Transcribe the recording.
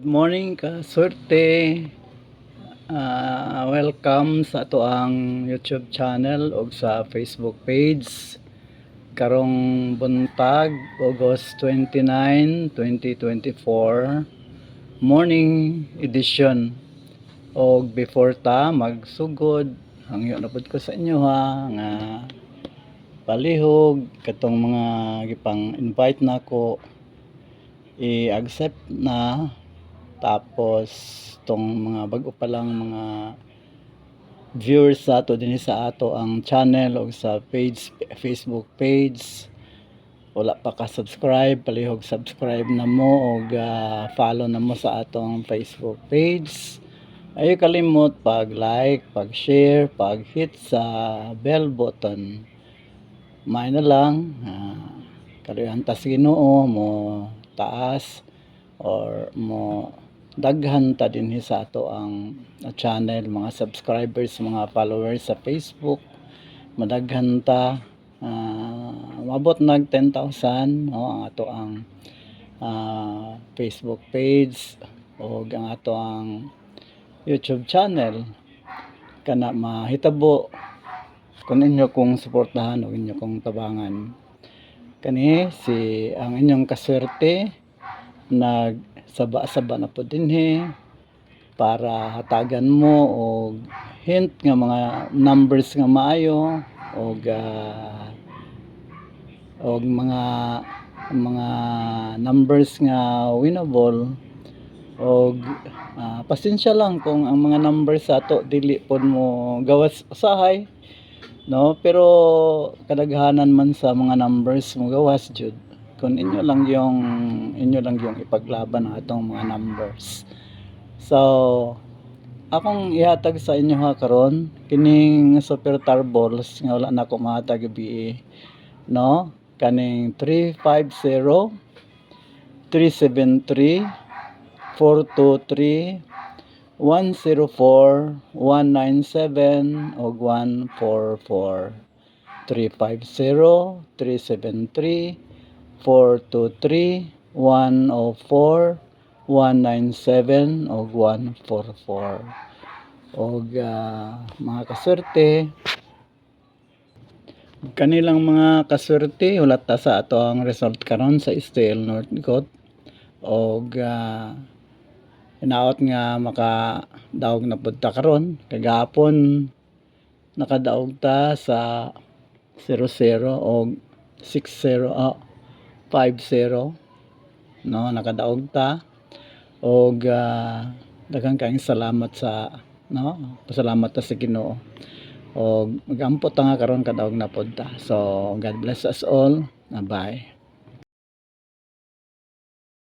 Good morning ka swerte. Welcome sa ato ang YouTube channel o sa Facebook page. Karong buntag, August 29, 2024, morning edition. O before ta magsugod, hangyo na pud ko sa inyo ha nga palihog katong mga gipang invite nako i-accept na. Tapos tong mga bago pa lang mga viewers sa ato din sa ato ang channel o sa page, Facebook page, wala pa ka subscribe, palihog subscribe na mo o follow na mo sa atong Facebook page. Ayaw kalimot pag like, pag share, pag hit sa bell button. May na lang kaluyan tas Ginoo mo taas or mo daghan ta din sa ato ang channel, mga subscribers, mga followers sa Facebook, madaghan ta, mabot nag 10,000 ang ato ang Facebook page o ang ato ang YouTube channel. Kana mahitabo kung inyo kong suportahan o inyo kong tabangan. Kani si ang inyong kaswerte nagsaba-saba na po dinhi para hatagan mo og hint nga mga numbers nga maayo og mga numbers nga winnable og pasensya lang kung ang mga numbers sa ato dili pod mo gawas usahay, no, pero kadaghanan man sa mga numbers mo gawas jud kung inyo lang yung ipaglaban ang atong mga numbers. So akong ihatag sa inyo ha karon kining Super Tarballs nga wala na ko mahatag gabi, no, kaning 350 373 423 104 197 og 144 350 373 423 104 197 og 144. Og mga kaswerte, kanilang mga kaswerte ulat ta sa ato ang result karon sa Steel Northcote og hinaot nga makadaog na pud ta karon. Kagahapon nakadaog ta sa 00 og 60 50, no, nakadaog ta og daghang kaayong salamat sa, no, pasalamat ta sa Ginoo og magampot ta nga karon kadaog na pod ta. So God bless us all. Bye.